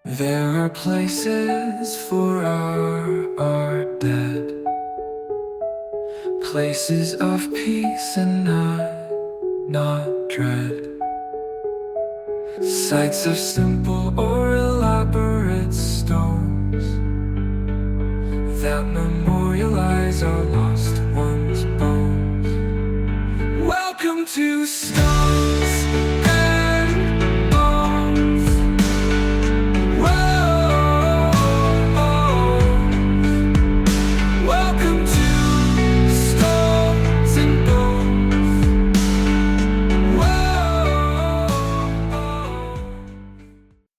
There are places for our dead, places of peace and not dread, sites of simple or elaborate stones that memorialize our lost ones' bones. Welcome to Stones and Bones. Welcome to Stones and Bones.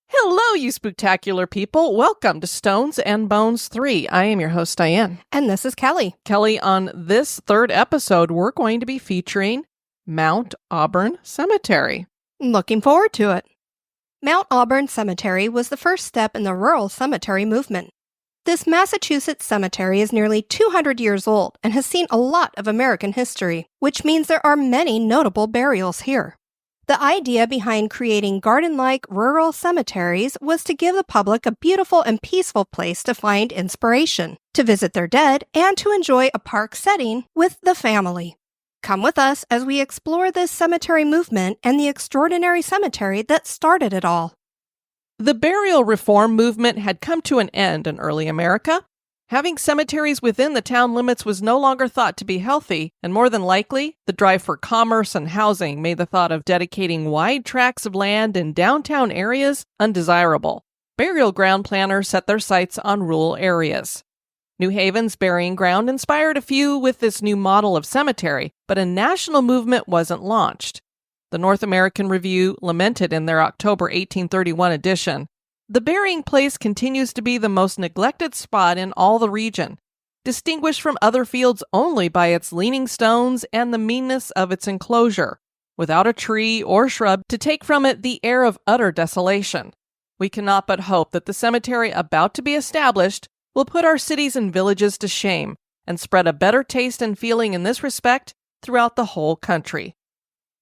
Hello, you spooktacular people. Welcome to Stones and Bones 3. I am your host, Diane. And this is Kelly. Kelly, on this third episode, we're going to be featuring Mount Auburn Cemetery. Looking forward to it. Mount Auburn Cemetery was the first step in the rural cemetery movement. This Massachusetts cemetery is nearly 200 years old and has seen a lot of American history, which means there are many notable burials here. The idea behind creating garden-like rural cemeteries was to give the public a beautiful and peaceful place to find inspiration, to visit their dead, and to enjoy a park setting with the family. Come with us as we explore this cemetery movement and the extraordinary cemetery that started it all. The burial reform movement had come to an end in early America. Having cemeteries within the town limits was no longer thought to be healthy, and more than likely, the drive for commerce and housing made the thought of dedicating wide tracts of land in downtown areas undesirable. Burial ground planners set their sights on rural areas. New Haven's burying ground inspired a few with this new model of cemetery, but a national movement wasn't launched. The North American Review lamented in their October 1831 edition, "The burying place continues to be the most neglected spot in all the region, distinguished from other fields only by its leaning stones and the meanness of its enclosure, without a tree or shrub to take from it the air of utter desolation. We cannot but hope that the cemetery about to be established will put our cities and villages to shame and spread a better taste and feeling in this respect throughout the whole country."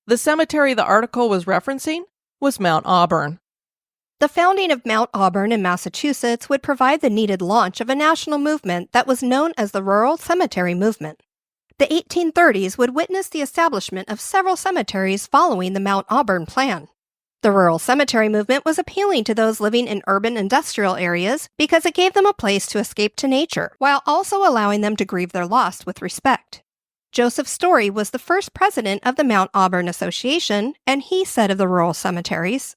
The cemetery the article was referencing was Mount Auburn. The founding of Mount Auburn in Massachusetts would provide the needed launch of a national movement that was known as the Rural Cemetery Movement. The 1830s would witness the establishment of several cemeteries following the Mount Auburn plan. The Rural Cemetery Movement was appealing to those living in urban industrial areas because it gave them a place to escape to nature, while also allowing them to grieve their loss with respect. Joseph Story was the first president of the Mount Auburn Association, and he said of the rural cemeteries,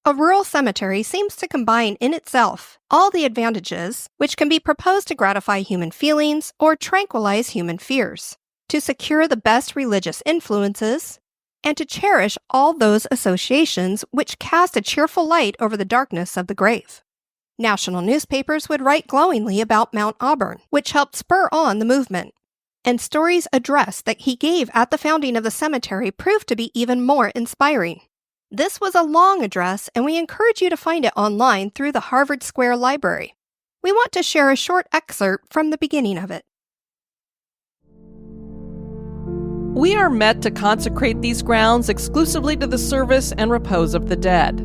"A rural cemetery seems to combine in itself all the advantages which can be proposed to gratify human feelings or tranquilize human fears, to secure the best religious influences, and to cherish all those associations which cast a cheerful light over the darkness of the grave." National newspapers would write glowingly about Mount Auburn, which helped spur on the movement. And Story's address that he gave at the founding of the cemetery proved to be even more inspiring. This was a long address, and we encourage you to find it online through the Harvard Square Library. We want to share a short excerpt from the beginning of it. "We are met to consecrate these grounds exclusively to the service and repose of the dead.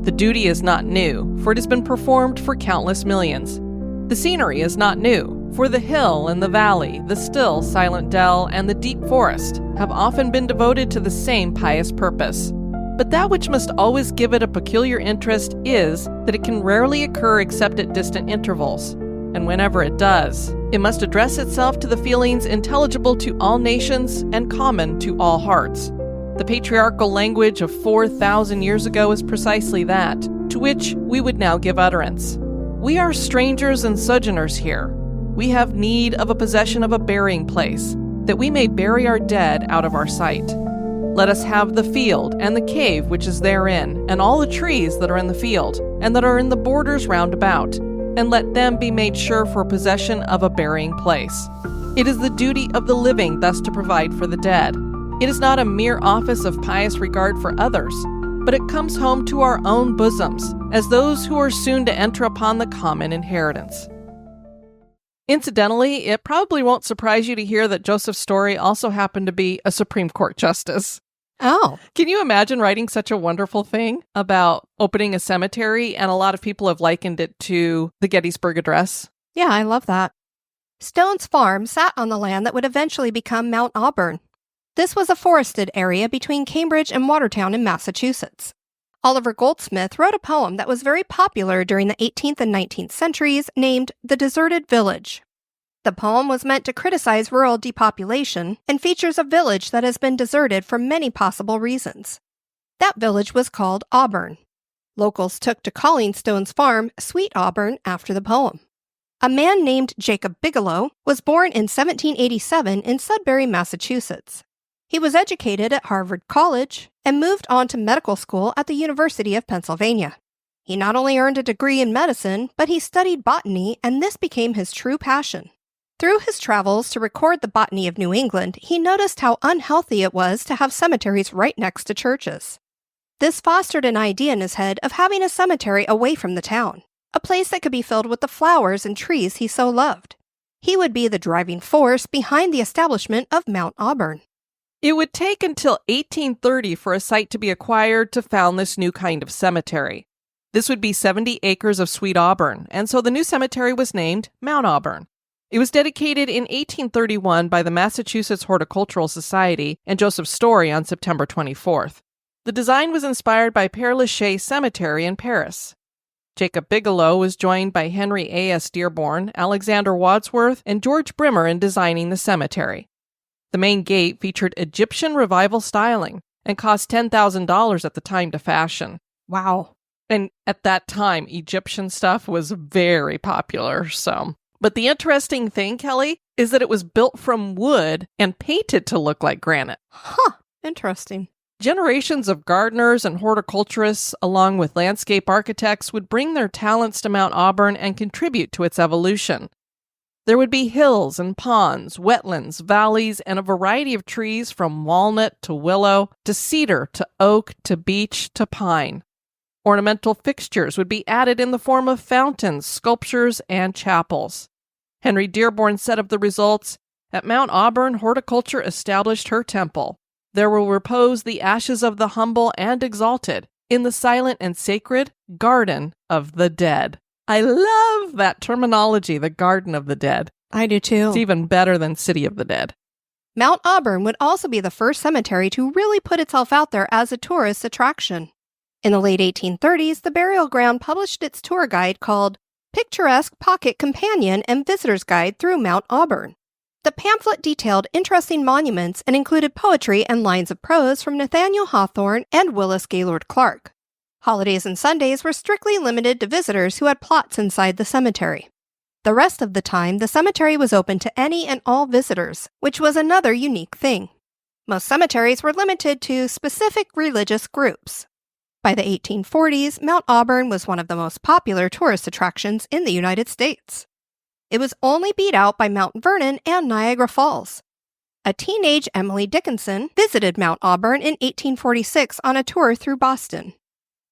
The duty is not new, for it has been performed for countless millions. The scenery is not new, for the hill and the valley, the still, silent dell, and the deep forest have often been devoted to the same pious purpose. But that which must always give it a peculiar interest is that it can rarely occur except at distant intervals, and whenever it does, it must address itself to the feelings intelligible to all nations and common to all hearts. The patriarchal language of 4,000 years ago is precisely that, to which we would now give utterance. We are strangers and sojourners here. We have need of a possession of a burying place, that we may bury our dead out of our sight. Let us have the field and the cave which is therein, and all the trees that are in the field, and that are in the borders round about, and let them be made sure for possession of a burying place. It is the duty of the living thus to provide for the dead. It is not a mere office of pious regard for others, but it comes home to our own bosoms, as those who are soon to enter upon the common inheritance." Incidentally, it probably won't surprise you to hear that Joseph Story also happened to be a Supreme Court justice. Oh, Can you imagine writing such a wonderful thing about opening a cemetery? And a lot of people have likened it to the Gettysburg Address. yeah, I love that. Stone's farm sat on the land that would eventually become Mount Auburn. This was a forested area between Cambridge and Watertown in Massachusetts. Oliver Goldsmith wrote a poem that was very popular during the 18th and 19th centuries named The Deserted Village. The poem was meant to criticize rural depopulation and features a village that has been deserted for many possible reasons. That village was called Auburn. Locals took to calling Stone's farm Sweet Auburn after the poem. A man named Jacob Bigelow was born in 1787 in Sudbury, Massachusetts. He was educated at Harvard College and moved on to medical school at the University of Pennsylvania. He not only earned a degree in medicine, but he studied botany, and this became his true passion. Through his travels to record the botany of New England, he noticed how unhealthy it was to have cemeteries right next to churches. This fostered an idea in his head of having a cemetery away from the town, a place that could be filled with the flowers and trees he so loved. He would be the driving force behind the establishment of Mount Auburn. It would take until 1830 for a site to be acquired to found this new kind of cemetery. This would be 70 acres of Sweet Auburn, and so the new cemetery was named Mount Auburn. It was dedicated in 1831 by the Massachusetts Horticultural Society and Joseph Story on September 24th. The design was inspired by Père Lachaise Cemetery in Paris. Jacob Bigelow was joined by Henry A.S. Dearborn, Alexander Wadsworth, and George Brimmer in designing the cemetery. The main gate featured Egyptian revival styling and cost $10,000 at the time to fashion. Wow. And at that time, Egyptian stuff was very popular, so. But the interesting thing, Kelly, is that it was built from wood and painted to look like granite. Huh, interesting. Generations of gardeners and horticulturists, along with landscape architects, would bring their talents to Mount Auburn and contribute to its evolution. There would be hills and ponds, wetlands, valleys, and a variety of trees from walnut to willow to cedar to oak to beech to pine. Ornamental fixtures would be added in the form of fountains, sculptures, and chapels. Henry Dearborn said of the results, "At Mount Auburn, horticulture established her temple. There will repose the ashes of the humble and exalted in the silent and sacred garden of the dead." I love that terminology, the Garden of the Dead. I do too. It's even better than City of the Dead. Mount Auburn would also be the first cemetery to really put itself out there as a tourist attraction. In the late 1830s, the burial ground published its tour guide called Picturesque Pocket Companion and Visitor's Guide Through Mount Auburn. The pamphlet detailed interesting monuments and included poetry and lines of prose from Nathaniel Hawthorne and Willis Gaylord Clark. Holidays and Sundays were strictly limited to visitors who had plots inside the cemetery. The rest of the time, the cemetery was open to any and all visitors, which was another unique thing. Most cemeteries were limited to specific religious groups. By the 1840s, Mount Auburn was one of the most popular tourist attractions in the United States. It was only beat out by Mount Vernon and Niagara Falls. A teenage Emily Dickinson visited Mount Auburn in 1846 on a tour through Boston.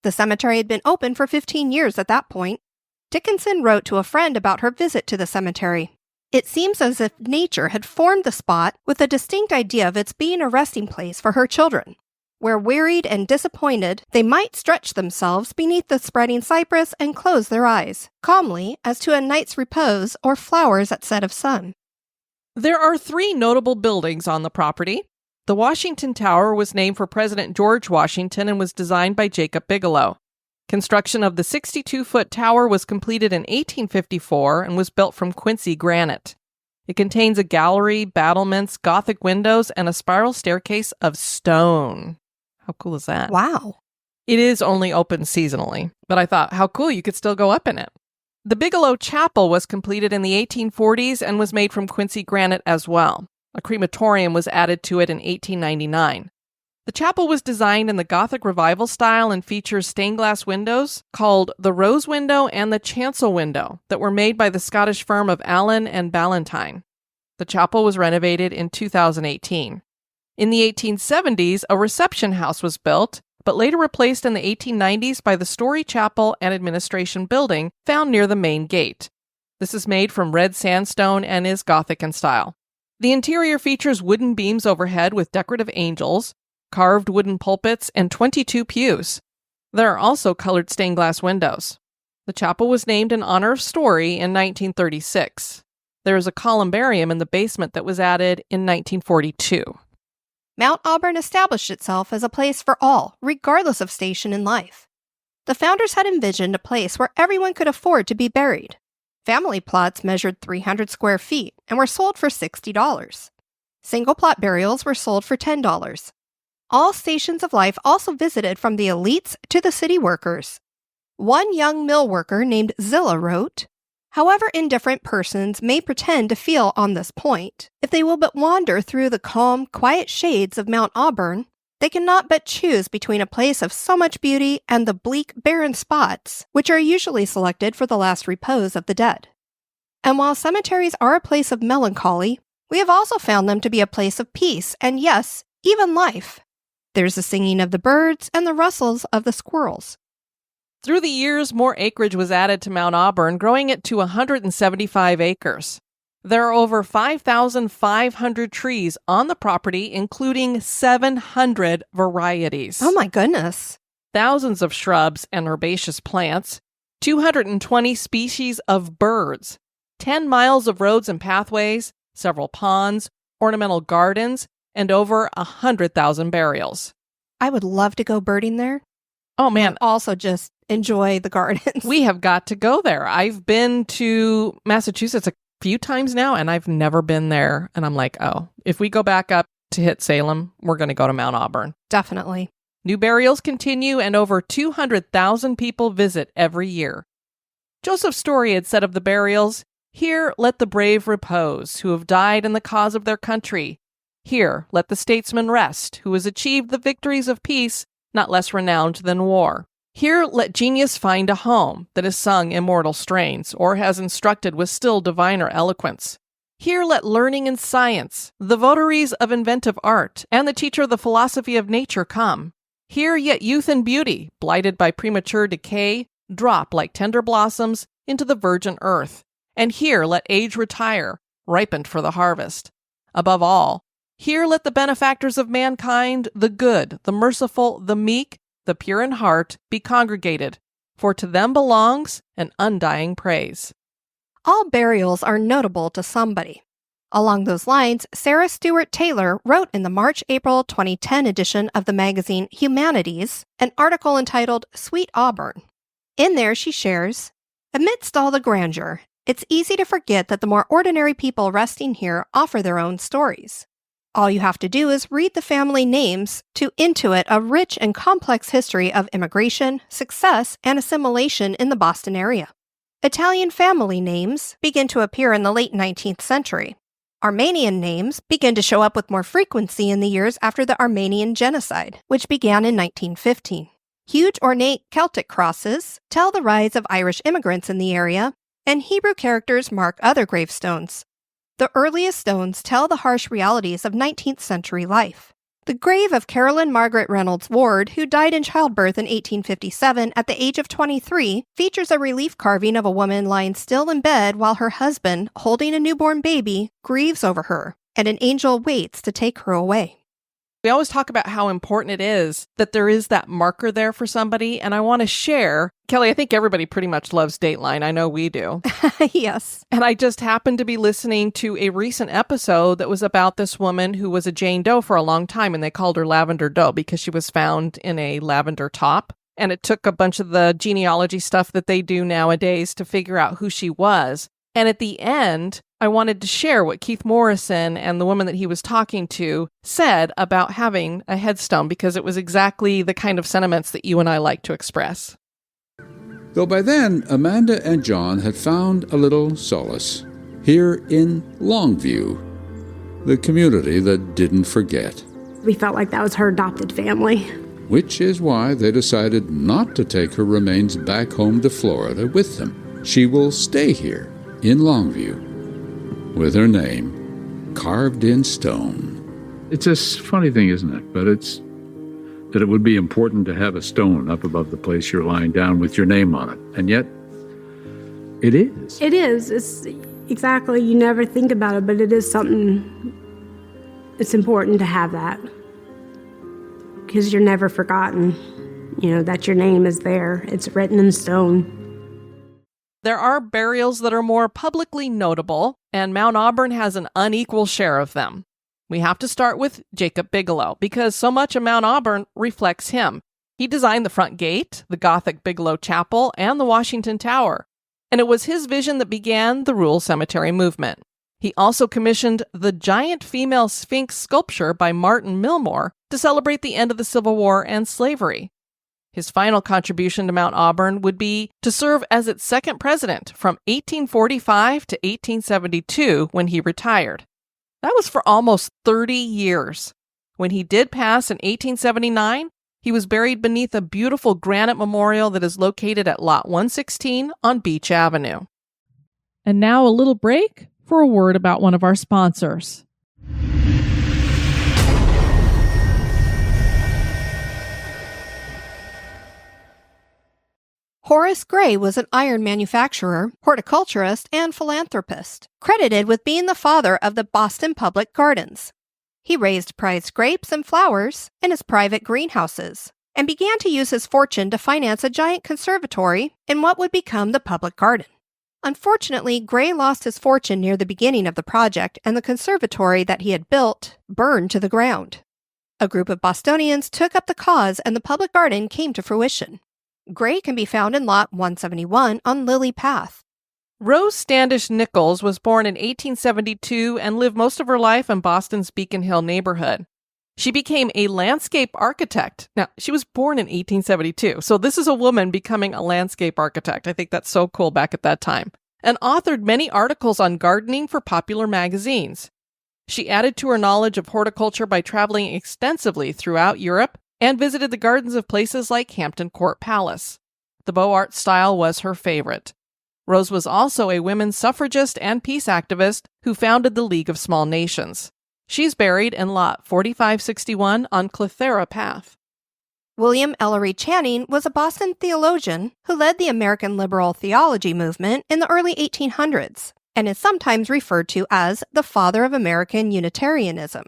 The cemetery had been open for 15 years at that point. Dickinson wrote to a friend about her visit to the cemetery. It seems as if nature had formed the spot with a distinct idea of its being a resting place for her children, where wearied and disappointed, they might stretch themselves beneath the spreading cypress and close their eyes, calmly as to a night's repose or flowers at set of sun. There are 3 notable buildings on the property. The Washington Tower was named for President George Washington and was designed by Jacob Bigelow. Construction of the 62-foot tower was completed in 1854 and was built from Quincy granite. It contains a gallery, battlements, Gothic windows, and a spiral staircase of stone. How cool is that? Wow. It is only open seasonally, but I thought, how cool, you could still go up in it. The Bigelow Chapel was completed in the 1840s and was made from Quincy granite as well. A crematorium was added to it in 1899. The chapel was designed in the Gothic Revival style and features stained glass windows called the Rose Window and the Chancel Window that were made by the Scottish firm of Allen and Ballantyne. The chapel was renovated in 2018. In the 1870s, a reception house was built, but later replaced in the 1890s by the Story Chapel and Administration Building found near the main gate. This is made from red sandstone and is Gothic in style. The interior features wooden beams overhead with decorative angels. carved wooden pulpits, and 22 pews. There are also colored stained glass windows. The chapel was named in honor of Story in 1936. There is a columbarium in the basement that was added in 1942. Mount Auburn established itself as a place for all, regardless of station in life. The founders had envisioned a place where everyone could afford to be buried. Family plots measured 300 square feet and were sold for $60. Single plot burials were sold for $10. All stations of life also visited, from the elites to the city workers. One young mill worker named Zilla wrote, "However indifferent persons may pretend to feel on this point, if they will but wander through the calm, quiet shades of Mount Auburn, they cannot but choose between a place of so much beauty and the bleak, barren spots which are usually selected for the last repose of the dead." And while cemeteries are a place of melancholy, we have also found them to be a place of peace and, yes, even life. There's the singing of the birds and the rustles of the squirrels. Through the years, more acreage was added to Mount Auburn, growing it to 175 acres. There are over 5,500 trees on the property, including 700 varieties. Oh my goodness. Thousands of shrubs and herbaceous plants, 220 species of birds, 10 miles of roads and pathways, several ponds, ornamental gardens, and over 100,000 burials. I would love to go birding there. Oh man. Also just enjoy the gardens. We have got to go there. I've been to Massachusetts a few times now, and I've never been there. And I'm like, oh, if we go back up to hit Salem, we're going to go to Mount Auburn. Definitely. New burials continue, and over 200,000 people visit every year. Joseph Story had said of the burials, "Here let the brave repose, who have died in the cause of their country. Here let the statesman rest, who has achieved the victories of peace, not less renowned than war. Here let genius find a home that has sung immortal strains, or has instructed with still diviner eloquence. Here let learning and science, the votaries of inventive art, and the teacher of the philosophy of nature come. Here yet youth and beauty, blighted by premature decay, drop like tender blossoms into the virgin earth. And here let age retire, ripened for the harvest. Above all, here let the benefactors of mankind, the good, the merciful, the meek, the pure in heart, be congregated, for to them belongs an undying praise." All burials are notable to somebody. Along those lines, Sarah Stewart Taylor wrote in the March-April 2010 edition of the magazine Humanities an article entitled "Sweet Auburn." In there she shares, "Amidst all the grandeur, it's easy to forget that the more ordinary people resting here offer their own stories. All you have to do is read the family names to intuit a rich and complex history of immigration, success, and assimilation in the Boston area. Italian family names begin to appear in the late 19th century. Armenian names begin to show up with more frequency in the years after the Armenian Genocide, which began in 1915. Huge ornate Celtic crosses tell the rise of Irish immigrants in the area, and Hebrew characters mark other gravestones. The earliest stones tell the harsh realities of 19th century life. The grave of Carolyn Margaret Reynolds Ward, who died in childbirth in 1857 at the age of 23, features a relief carving of a woman lying still in bed while her husband, holding a newborn baby, grieves over her, and an angel waits to take her away. We always talk about how important it is that there is that marker there for somebody, and I want to share, Kelly, I think everybody pretty much loves Dateline. I know we do. Yes. And I just happened to be listening to a recent episode that was about this woman who was a Jane Doe for a long time, and they called her Lavender Doe because she was found in a lavender top. And it took a bunch of the genealogy stuff that they do nowadays to figure out who she was. And at the end, I wanted to share what Keith Morrison and the woman that he was talking to said about having a headstone, because it was exactly the kind of sentiments that you and I like to express. Though by then, Amanda and John had found a little solace here in Longview, the community that didn't forget. We felt like that was her adopted family. Which is why they decided not to take her remains back home to Florida with them. She will stay here in Longview, with her name carved in stone. It's a funny thing, isn't it? But it's that it would be important to have a stone up above the place you're lying down with your name on it. And yet, it is. It is. It's exactly, you never think about it, but it is something, it's important to have that. because you're never forgotten, that your name is there. It's written in stone. There are burials that are more publicly notable, and Mount Auburn has an unequal share of them. We have to start with Jacob Bigelow, because so much of Mount Auburn reflects him. He designed the front gate, the Gothic Bigelow Chapel, and the Washington Tower, and it was his vision that began the rural cemetery movement. He also commissioned the giant female Sphinx sculpture by Martin Milmore to celebrate the end of the Civil War and slavery. His final contribution to Mount Auburn would be to serve as its second president from 1845 to 1872 when he retired. That was for almost 30 years. When he did pass in 1879, he was buried beneath a beautiful granite memorial that is located at Lot 116 on Beach Avenue. And now a little break for a word about one of our sponsors. Horace Gray was an iron manufacturer, horticulturist, and philanthropist, credited with being the father of the Boston Public Gardens. He raised prized grapes and flowers in his private greenhouses and began to use his fortune to finance a giant conservatory in what would become the public garden. Unfortunately, Gray lost his fortune near the beginning of the project, and the conservatory that he had built burned to the ground. A group of Bostonians took up the cause, and the public garden came to fruition. Gray can be found in Lot 171 on Lily Path. Rose Standish Nichols was born in 1872 and lived most of her life in Boston's Beacon Hill neighborhood. She became a landscape architect. Now, she was born in 1872, so this is a woman becoming a landscape architect. I think that's so cool back at that time. And authored many articles on gardening for popular magazines. She added to her knowledge of horticulture by traveling extensively throughout Europe and visited the gardens of places like Hampton Court Palace. The Beaux Arts style was her favorite. Rose was also a women's suffragist and peace activist who founded the League of Small Nations. She's buried in Lot 4561 on Clithera Path. William Ellery Channing was a Boston theologian who led the American liberal theology movement in the early 1800s and is sometimes referred to as the father of American Unitarianism.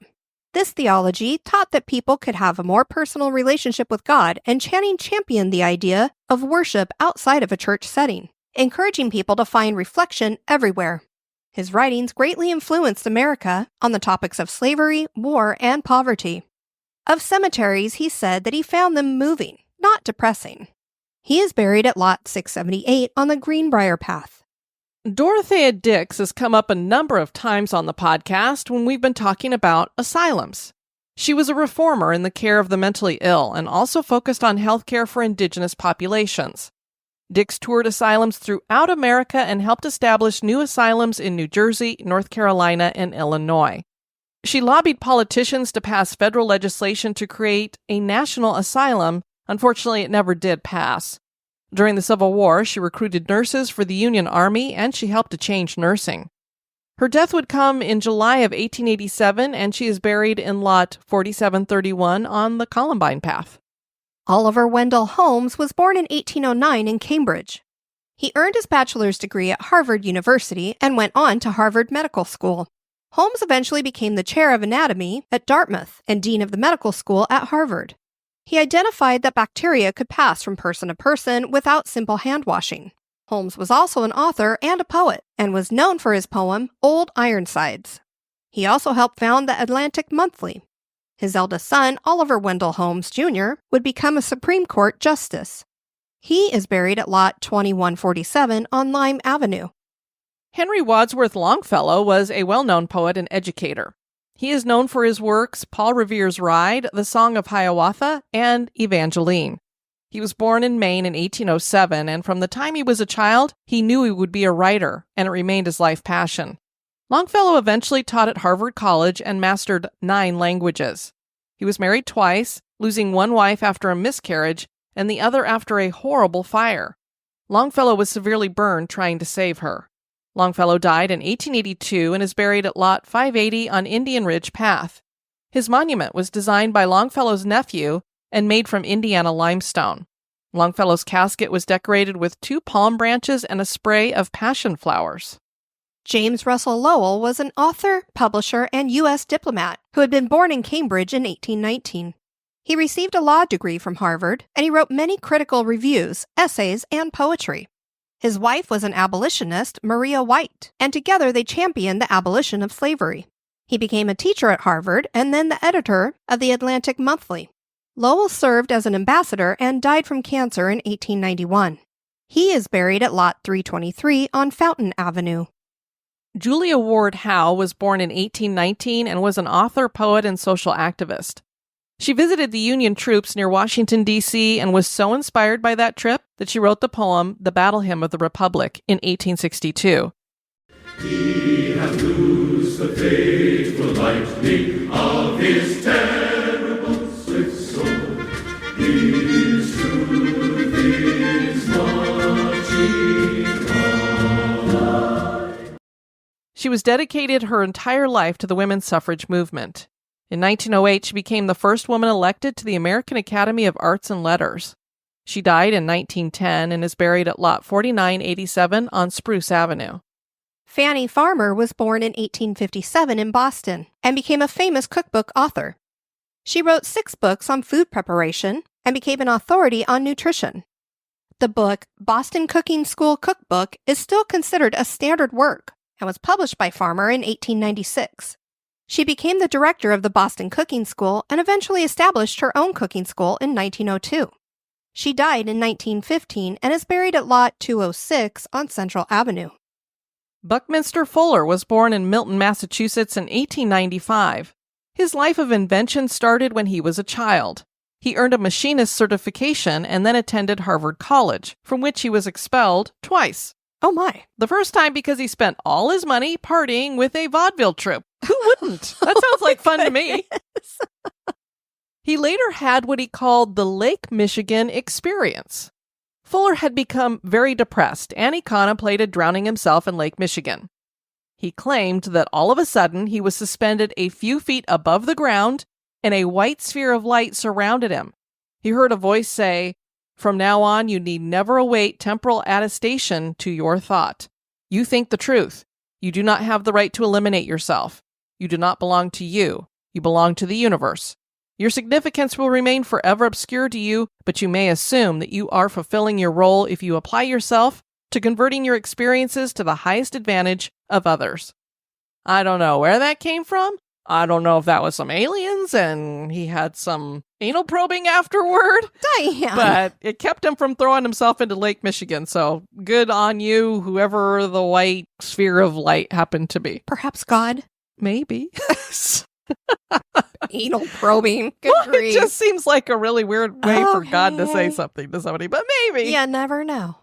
This theology taught that people could have a more personal relationship with God, and Channing championed the idea of worship outside of a church setting, encouraging people to find reflection everywhere. His writings greatly influenced America on the topics of slavery, war, and poverty. Of cemeteries, he said that he found them moving, not depressing. He is buried at Lot 678 on the Greenbrier Path. Dorothea Dix has come up a number of times on the podcast when we've been talking about asylums. She was a reformer in the care of the mentally ill and also focused on health care for indigenous populations. Dix toured asylums throughout America and helped establish new asylums in New Jersey, North Carolina, and Illinois. She lobbied politicians to pass federal legislation to create a national asylum. Unfortunately, it never did pass. During the Civil War, she recruited nurses for the Union Army, and she helped to change nursing. Her death would come in July of 1887, and she is buried in Lot 4731 on the Columbine Path. Oliver Wendell Holmes was born in 1809 in Cambridge. He earned his bachelor's degree at Harvard University and went on to Harvard Medical School. Holmes eventually became the chair of anatomy at Dartmouth and dean of the medical school at Harvard. He identified that bacteria could pass from person to person without simple hand washing. Holmes was also an author and a poet, and was known for his poem, Old Ironsides. He also helped found the Atlantic Monthly. His eldest son, Oliver Wendell Holmes, Jr., would become a Supreme Court justice. He is buried at Lot 2147 on Lime Avenue. Henry Wadsworth Longfellow was a well-known poet and educator. He is known for his works Paul Revere's Ride, The Song of Hiawatha, and Evangeline. He was born in Maine in 1807, and from the time he was a child, he knew he would be a writer, and it remained his life passion. Longfellow eventually taught at Harvard College and mastered 9 languages. He was married twice, losing one wife after a miscarriage and the other after a horrible fire. Longfellow was severely burned trying to save her. Longfellow died in 1882 and is buried at Lot 580 on Indian Ridge Path. His monument was designed by Longfellow's nephew and made from Indiana limestone. Longfellow's casket was decorated with 2 palm branches and a spray of passion flowers. James Russell Lowell was an author, publisher, and U.S. diplomat who had been born in Cambridge in 1819. He received a law degree from Harvard, and he wrote many critical reviews, essays, and poetry. His wife was an abolitionist, Maria White, and together they championed the abolition of slavery. He became a teacher at Harvard and then the editor of the Atlantic Monthly. Lowell served as an ambassador and died from cancer in 1891. He is buried at Lot 323 on Fountain Avenue. Julia Ward Howe was born in 1819 and was an author, poet, and social activist. She visited the Union troops near Washington, D.C., and was so inspired by that trip that she wrote the poem The Battle Hymn of the Republic in 1862. He hath loosed the fateful lightning of his terrible swift sword. His truth is marching on. She was dedicated her entire life to the women's suffrage movement. In 1908, she became the first woman elected to the American Academy of Arts and Letters. She died in 1910 and is buried at Lot 4987 on Spruce Avenue. Fanny Farmer was born in 1857 in Boston and became a famous cookbook author. She wrote 6 books on food preparation and became an authority on nutrition. The book, Boston Cooking School Cookbook, is still considered a standard work and was published by Farmer in 1896. She became the director of the Boston Cooking School and eventually established her own cooking school in 1902. She died in 1915 and is buried at Lot 206 on Central Avenue. Buckminster Fuller was born in Milton, Massachusetts in 1895. His life of invention started when he was a child. He earned a machinist certification and then attended Harvard College, from which he was expelled twice. Oh my. The first time because he spent all his money partying with a vaudeville troupe. Who wouldn't? That sounds like fun to me. He later had what he called the Lake Michigan experience. Fuller had become very depressed, and he contemplated drowning himself in Lake Michigan. He claimed that all of a sudden he was suspended a few feet above the ground, and a white sphere of light surrounded him. He heard a voice say, "From now on, you need never await temporal attestation to your thought. You think the truth. You do not have the right to eliminate yourself. You do not belong to you. You belong to the universe. Your significance will remain forever obscure to you, but you may assume that you are fulfilling your role if you apply yourself to converting your experiences to the highest advantage of others." I don't know where that came from. I don't know if that was some aliens and he had some anal probing afterward. Damn. But it kept him from throwing himself into Lake Michigan. So good on you, whoever the white sphere of light happened to be. Perhaps God. Maybe. Anal probing. Good Well, grief. it just seems like a really weird way for God to say Okay. something to somebody, but maybe. You never know.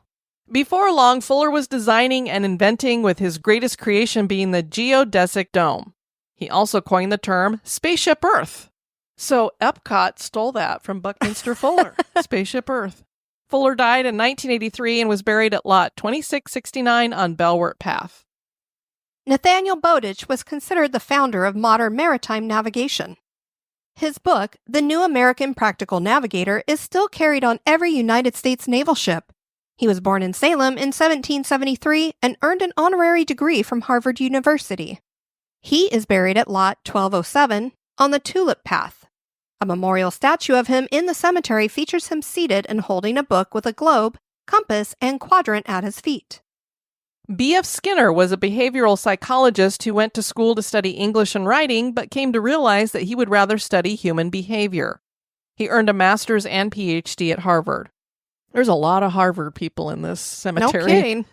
Before long, Fuller was designing and inventing, with his greatest creation being the geodesic dome. He also coined the term Spaceship Earth. So Epcot stole that from Buckminster Fuller, Spaceship Earth. Fuller died in 1983 and was buried at Lot 2669 on Bellwort Path. Nathaniel Bowditch was considered the founder of modern maritime navigation. His book, The New American Practical Navigator, is still carried on every United States naval ship. He was born in Salem in 1773 and earned an honorary degree from Harvard University. He is buried at Lot 1207 on the Tulip Path. A memorial statue of him in the cemetery features him seated and holding a book with a globe, compass, and quadrant at his feet. B.F. Skinner was a behavioral psychologist who went to school to study English and writing, but came to realize that he would rather study human behavior. He earned a master's and Ph.D. at Harvard. There's a lot of Harvard people in this cemetery. No kidding.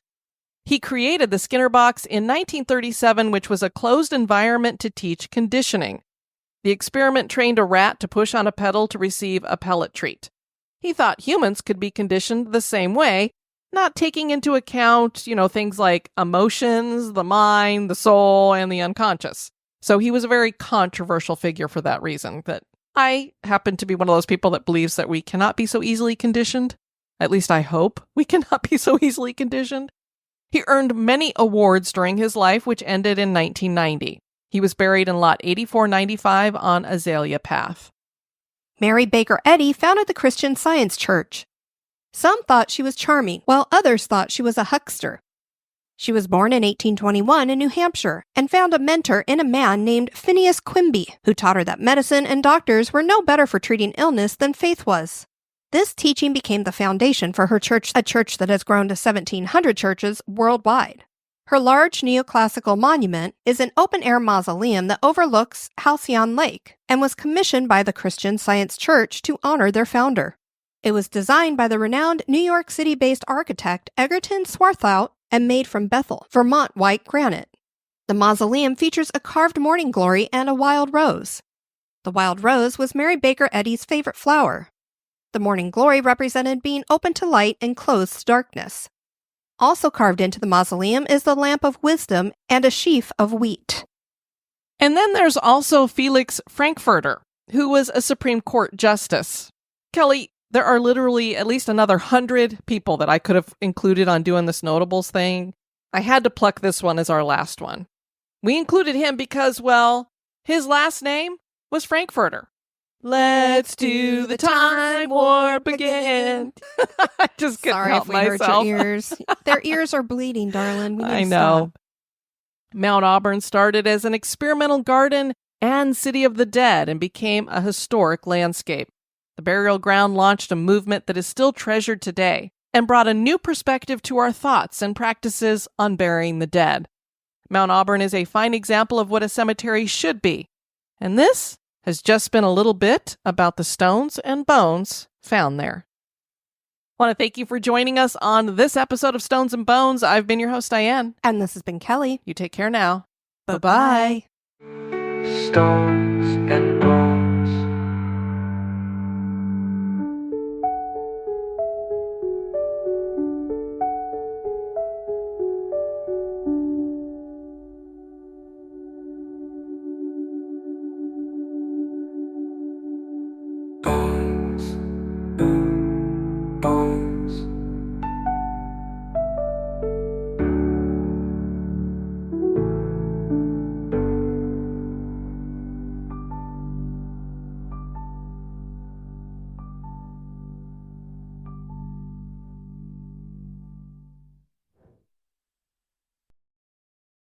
He created the Skinner box in 1937, which was a closed environment to teach conditioning. The experiment trained a rat to push on a pedal to receive a pellet treat. He thought humans could be conditioned the same way, not taking into account, things like emotions, the mind, the soul, and the unconscious. So he was a very controversial figure for that reason. But I happen to be one of those people that believes that we cannot be so easily conditioned. At least I hope we cannot be so easily conditioned. He earned many awards during his life, which ended in 1990. He was buried in Lot 8495 on Azalea Path. Mary Baker Eddy founded the Christian Science Church. Some thought she was charming, while others thought she was a huckster. She was born in 1821 in New Hampshire and found a mentor in a man named Phineas Quimby, who taught her that medicine and doctors were no better for treating illness than faith was. This teaching became the foundation for her church, a church that has grown to 1,700 churches worldwide. Her large neoclassical monument is an open-air mausoleum that overlooks Halcyon Lake and was commissioned by the Christian Science Church to honor their founder. It was designed by the renowned New York City-based architect Egerton Swarthout and made from Bethel, Vermont white granite. The mausoleum features a carved morning glory and a wild rose. The wild rose was Mary Baker Eddy's favorite flower. The morning glory represented being open to light and closed to darkness. Also carved into the mausoleum is the lamp of wisdom and a sheaf of wheat. And then there's also Felix Frankfurter, who was a Supreme Court justice. Kelly, there are literally at least another 100 people that I could have included on doing this notables thing. I had to pluck this one as our last one. We included him because, well, his last name was Frankfurter. Let's do the time warp again. I just couldn't Sorry help if we myself. hurt your ears. Their ears are bleeding, darling. We need I to know. stop. Mount Auburn started as an experimental garden and city of the dead and became a historic landscape. The burial ground launched a movement that is still treasured today and brought a new perspective to our thoughts and practices on burying the dead. Mount Auburn is a fine example of what a cemetery should be. And this has just been a little bit about the stones and bones found there. I want to thank you for joining us on this episode of Stones and Bones. I've been your host, Diane. And this has been Kelly. You take care now. Bye-bye. Bye-bye. Stones and